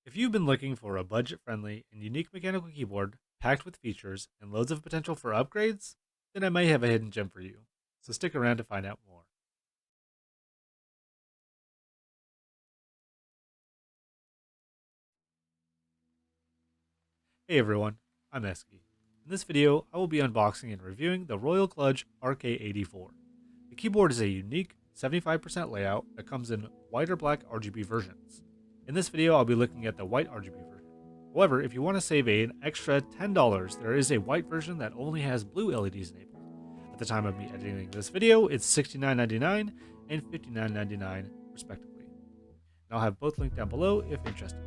If you've been looking for a budget-friendly and unique mechanical keyboard packed with features and loads of potential for upgrades, then I may have a hidden gem for you. So stick around to find out more. Hey everyone, I'm Eski. In this video, I will be unboxing and reviewing the Royal Kludge RK84. The keyboard is a unique 75% layout that comes in white or black RGB versions. In this video, I'll be looking at the white RGB version. However, if you want to save an extra $10, there is a white version that only has blue LEDs enabled. At the time of me editing this video, it's $69.99 and $59.99 respectively. And I'll have both linked down below if interested.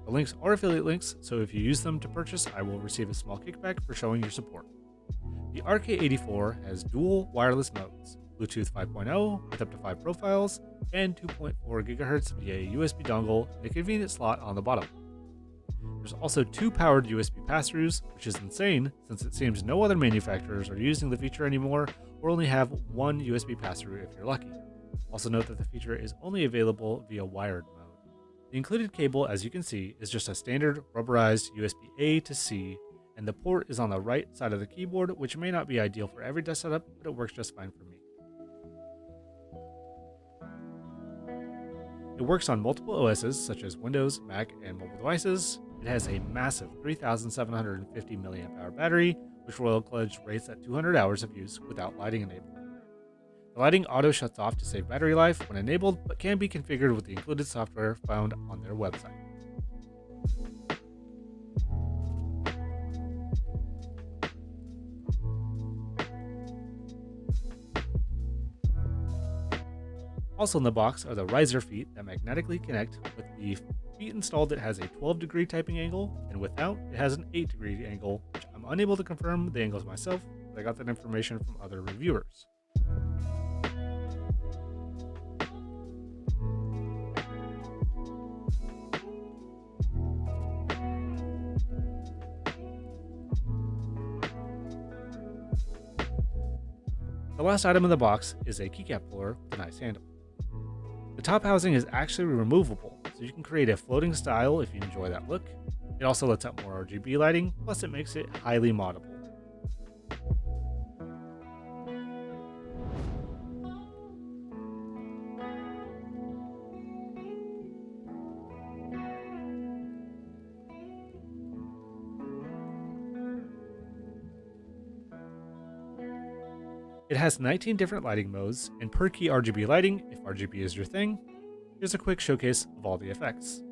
The links are affiliate links, so if you use them to purchase, I will receive a small kickback for showing your support. The RK84 has dual wireless modes, Bluetooth 5.0 with up to 5 profiles, and 2.4 GHz via USB dongle and a convenient slot on the bottom. There's also 2 powered USB pass-throughs, which is insane since it seems no other manufacturers are using the feature anymore or only have 1 USB pass-through if you're lucky. Also note that the feature is only available via wired mode. The included cable, as you can see, is just a standard rubberized USB A to C, and the port is on the right side of the keyboard, which may not be ideal for every desk setup, but it works just fine for me. It works on multiple OSs such as Windows, Mac, and mobile devices. It has a massive 3,750 mAh battery, which Royal Kludge rates at 200 hours of use without lighting enabled. The lighting auto shuts off to save battery life when enabled, but can be configured with the included software found on their website. Also in the box are the riser feet that magnetically connect. With the feet installed, it has a 12-degree typing angle, and without, it has an 8-degree angle, which I'm unable to confirm the angles myself, but I got that information from other reviewers. The last item in the box is a keycap puller with a nice handle. The top housing is actually removable, so you can create a floating style if you enjoy that look. It also lets out more RGB lighting, plus it makes it highly moddable. It has 19 different lighting modes and per key RGB lighting if RGB is your thing. Here's a quick showcase of all the effects.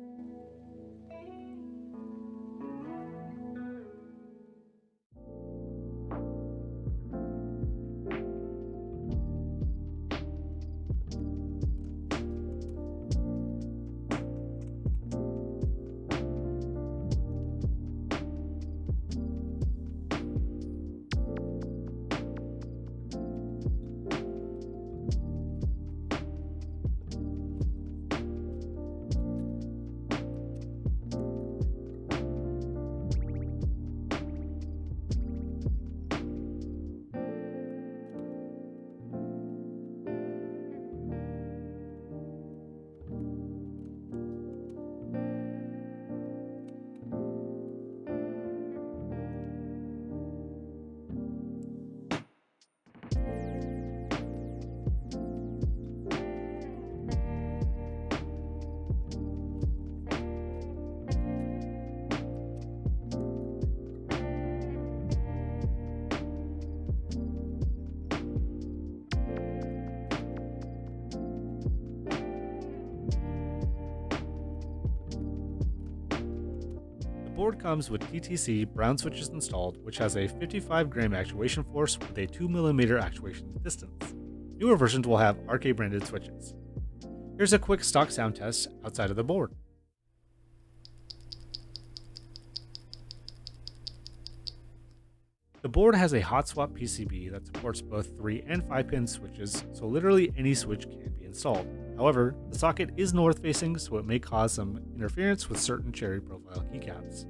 The board comes with TTC brown switches installed, which has a 55 gram actuation force with a 2mm actuation distance. Newer versions will have RK branded switches. Here's a quick stock sound test outside of the board. The board has a hot swap PCB that supports both 3 and 5 pin switches, so literally any switch can be installed. However, the socket is north facing, so it may cause some interference with certain cherry profile keycaps.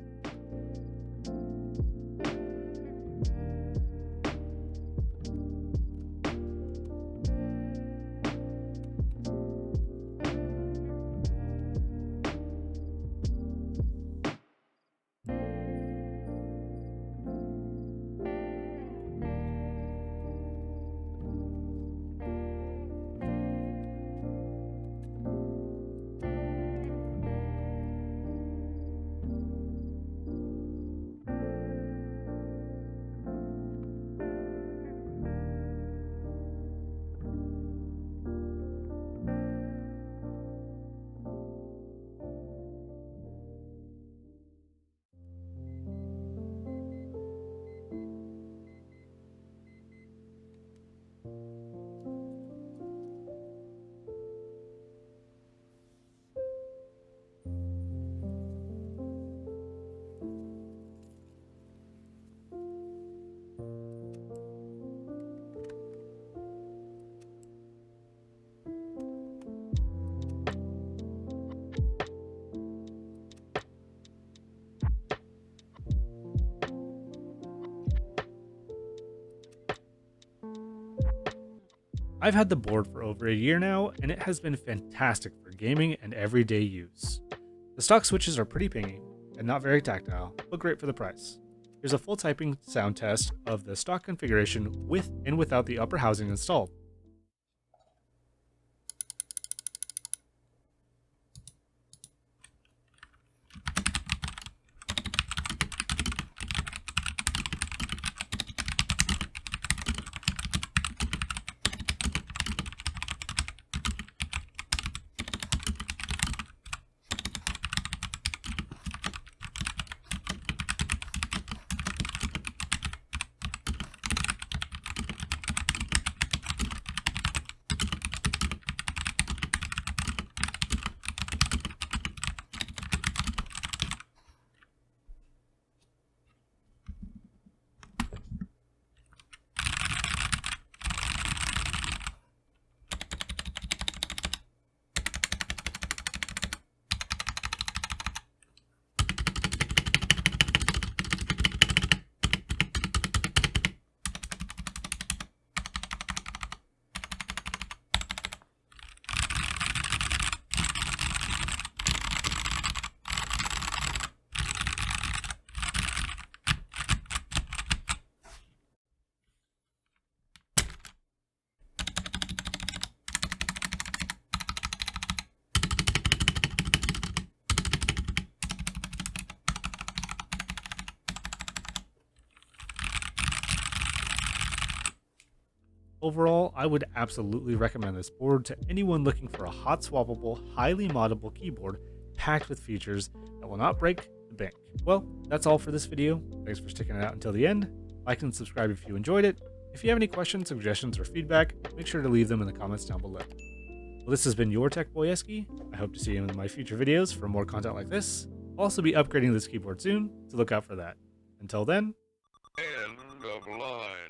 I've had the board for over a year now, and it has been fantastic for gaming and everyday use. The stock switches are pretty pingy and not very tactile, but great for the price. Here's a full typing sound test of the stock configuration with and without the upper housing installed. Overall, I would absolutely recommend this board to anyone looking for a hot swappable, highly moddable keyboard packed with features that will not break the bank. Well, that's all for this video. Thanks for sticking it out until the end. Like and subscribe if you enjoyed it. If you have any questions, suggestions, or feedback, make sure to leave them in the comments down below. Well, this has been your Tech Boy Eski. I hope to see you in my future videos for more content like this. I'll also be upgrading this keyboard soon, so look out for that. Until then, End of line.